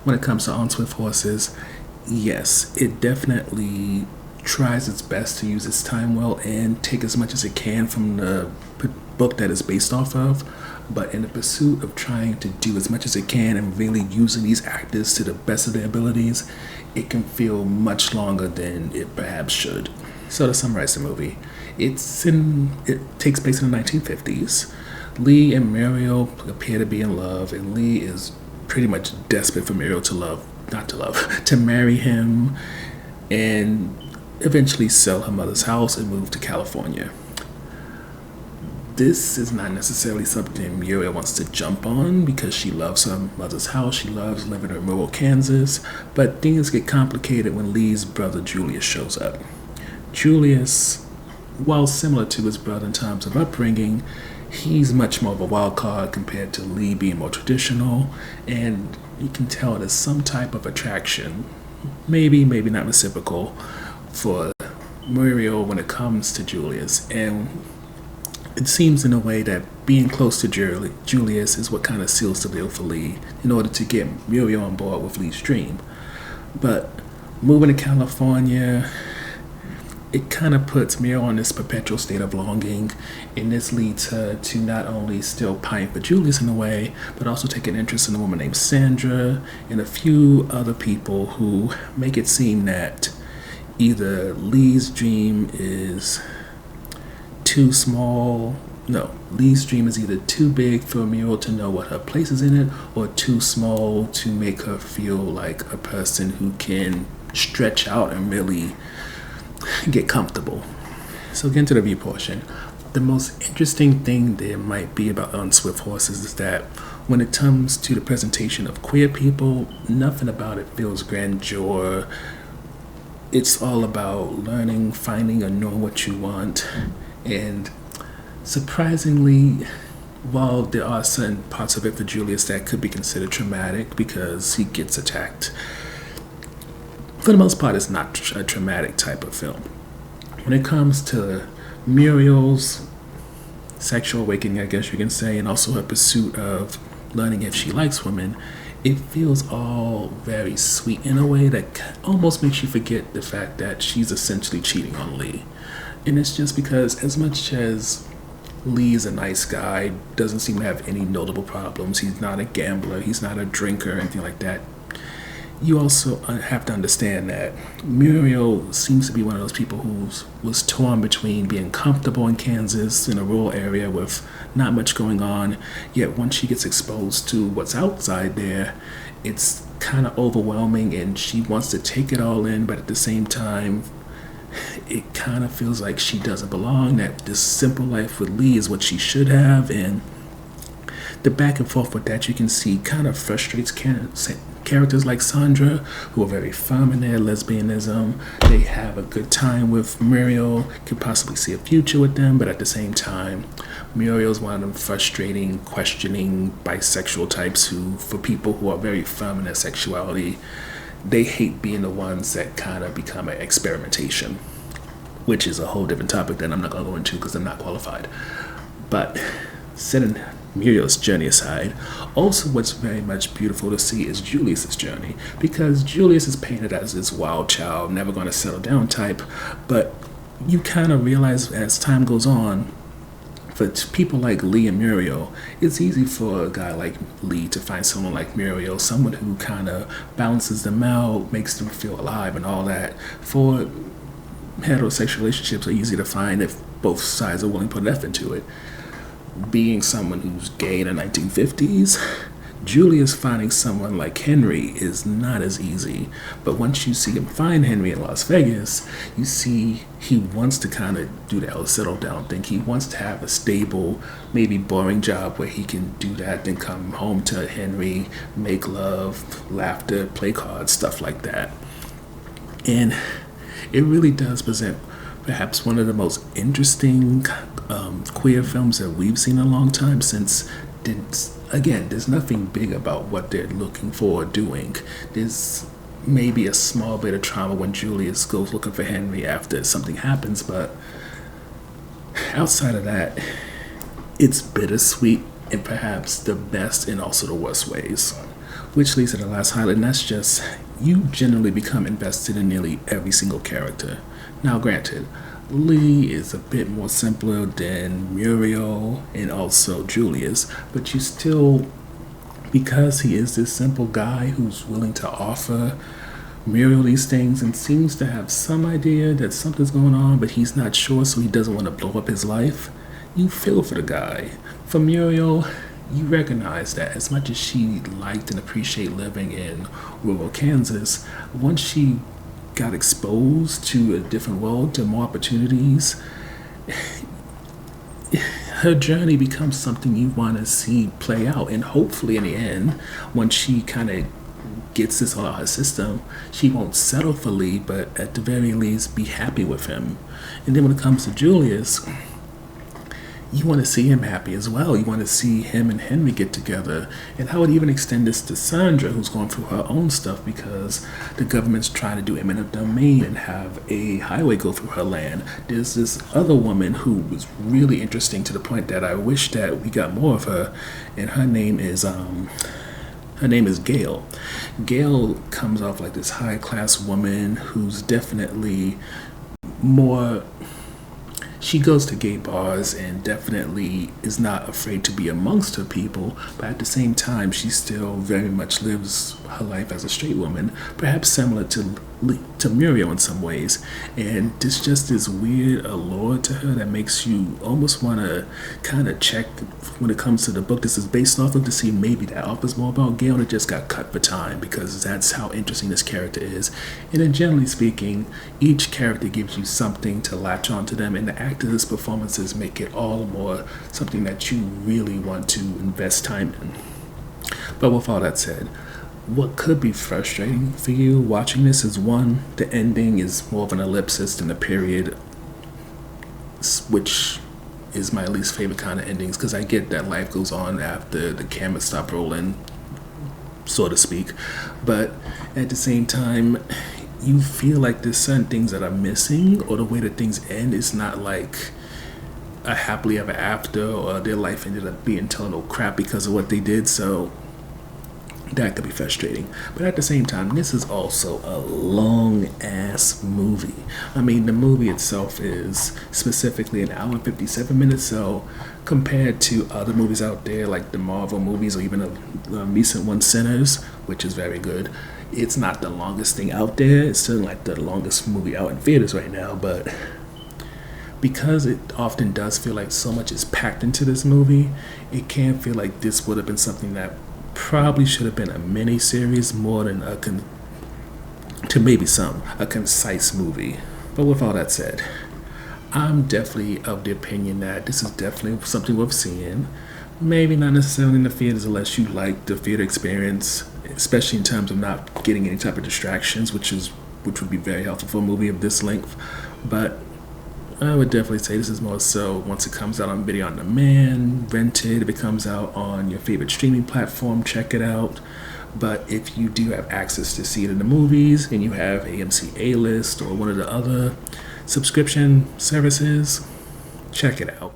when it comes to On Swift Horses, yes, it definitely tries its best to use its time well and take as much as it can from the book that it's based off of. But in the pursuit of trying to do as much as it can and really using these actors to the best of their abilities, it can feel much longer than it perhaps should. So to summarize the movie, it takes place in the 1950s. Lee and Muriel appear to be in love, and Lee is pretty much desperate for Muriel to marry him, and eventually sell her mother's house and move to California. This is not necessarily something Muriel wants to jump on because she loves her mother's house, she loves living in rural Kansas, but things get complicated when Lee's brother Julius shows up. Julius, while similar to his brother in terms of upbringing, he's much more of a wild card compared to Lee being more traditional, and you can tell there's some type of attraction, maybe not reciprocal, for Muriel when it comes to Julius. And it seems in a way that being close to Julius is what kind of seals the deal for Lee in order to get Muriel on board with Lee's dream. But moving to California, it kind of puts Muriel on this perpetual state of longing, and this leads her to not only still pine for Julius in a way, but also take an interest in a woman named Sandra and a few other people who make it seem that either Lee's dream is too small. No, Lee's dream is either too big for Muriel to know what her place is in it, or too small to make her feel like a person who can stretch out and really get comfortable. So getting to the review portion, the most interesting thing there might be about On Swift Horses is that when it comes to the presentation of queer people, nothing about it feels grandeur. It's all about learning, finding, or knowing what you want. And surprisingly, while there are certain parts of it for Julius that could be considered traumatic because he gets attacked, for the most part, it's not a traumatic type of film. When it comes to Muriel's sexual awakening, I guess you can say, and also her pursuit of learning if she likes women, it feels all very sweet in a way that almost makes you forget the fact that she's essentially cheating on Lee. And it's just because as much as Lee is a nice guy, doesn't seem to have any notable problems, he's not a gambler, he's not a drinker, anything like that, you also have to understand that Muriel seems to be one of those people who was torn between being comfortable in Kansas in a rural area with not much going on, yet once she gets exposed to what's outside there, it's kind of overwhelming and she wants to take it all in, but at the same time, it kind of feels like she doesn't belong, that this simple life with Lee is what she should have, and the back and forth with that you can see kind of frustrates characters like Sandra, who are very firm in their lesbianism. They have a good time with Muriel, could possibly see a future with them, but at the same time, Muriel's one of them frustrating, questioning bisexual types who, for people who are very firm in their sexuality, they hate being the ones that kind of become an experimentation, which is a whole different topic that I'm not going to go into because I'm not qualified. But setting Muriel's journey aside, also what's very much beautiful to see is Julius's journey, because Julius is painted as this wild child, never going to settle down type, but you kind of realize as time goes on, for people like Lee and Muriel, it's easy for a guy like Lee to find someone like Muriel, someone who kind of balances them out, makes them feel alive and all that. For heterosexual relationships are easy to find if both sides are willing to put effort into it. Being someone who's gay in the 1950s, Julius finding someone like Henry is not as easy. But once you see him find Henry in Las Vegas, you see he wants to kind of do that settle down thing. He wants to have a stable, maybe boring job where he can do that, then come home to Henry, make love, laughter, play cards, stuff like that. And it really does present perhaps one of the most interesting queer films that we've seen in a long time, since there's nothing big about what they're looking for or doing. There's maybe a small bit of trauma when Julius goes looking for Henry after something happens, but outside of that, it's bittersweet in perhaps the best and also the worst ways. Which leads to the last highlight, and that's just you generally become invested in nearly every single character. Now, granted, Lee is a bit more simpler than Muriel and also Julius, but you still, because he is this simple guy who's willing to offer Muriel these things and seems to have some idea that something's going on, but he's not sure, so he doesn't want to blow up his life, you feel for the guy. For Muriel, you recognize that as much as she liked and appreciated living in rural Kansas, once she got exposed to a different world, to more opportunities, her journey becomes something you want to see play out. And hopefully in the end, once she kind of gets this all out of her system, she won't settle for Lee, but at the very least be happy with him. And then when it comes to Julius, you want to see him happy as well. You want to see him and Henry get together. And I would even extend this to Sandra, who's going through her own stuff because the government's trying to do eminent domain and have a highway go through her land. There's this other woman who was really interesting to the point that I wish that we got more of her, and her name is Gail. Gail comes off like this high-class woman who's definitely more. She goes to gay bars and definitely is not afraid to be amongst her people, but at the same time, she still very much lives her life as a straight woman, perhaps similar to Muriel in some ways. And there's just this weird allure to her that makes you almost want to kind of check when it comes to the book this is based off of to see maybe that offers more about Gail that just got cut for time, because that's how interesting this character is. And then generally speaking, each character gives you something to latch onto them, and the actors' performances make it all the more something that you really want to invest time in. But with all that said, what could be frustrating for you watching this is, one, the ending is more of an ellipsis than a period, which is my least favorite kind of endings, because I get that life goes on after the camera stop rolling, so to speak. But at the same time, you feel like there's certain things that are missing, or the way that things end is not like a happily ever after, or their life ended up being total crap because of what they did. So that could be frustrating. But at the same time, this is also a long ass movie. I mean, the movie itself is specifically an hour and 57 minutes, so compared to other movies out there like the Marvel movies, or even the recent one Sinners, which is very good, it's not the longest thing out there. It's still like the longest movie out in theaters right now, but because it often does feel like so much is packed into this movie, it can feel like this would have been something that probably should have been a mini-series more than a concise movie. But with all that said, I'm definitely of the opinion that this is definitely something worth seeing. Maybe not necessarily in the theaters unless you like the theater experience, especially in terms of not getting any type of distractions, which would be very helpful for a movie of this length. But I would definitely say this is more so once it comes out on video on demand, rented, if it comes out on your favorite streaming platform, check it out. But if you do have access to see it in the movies and you have AMC A-List or one of the other subscription services, check it out.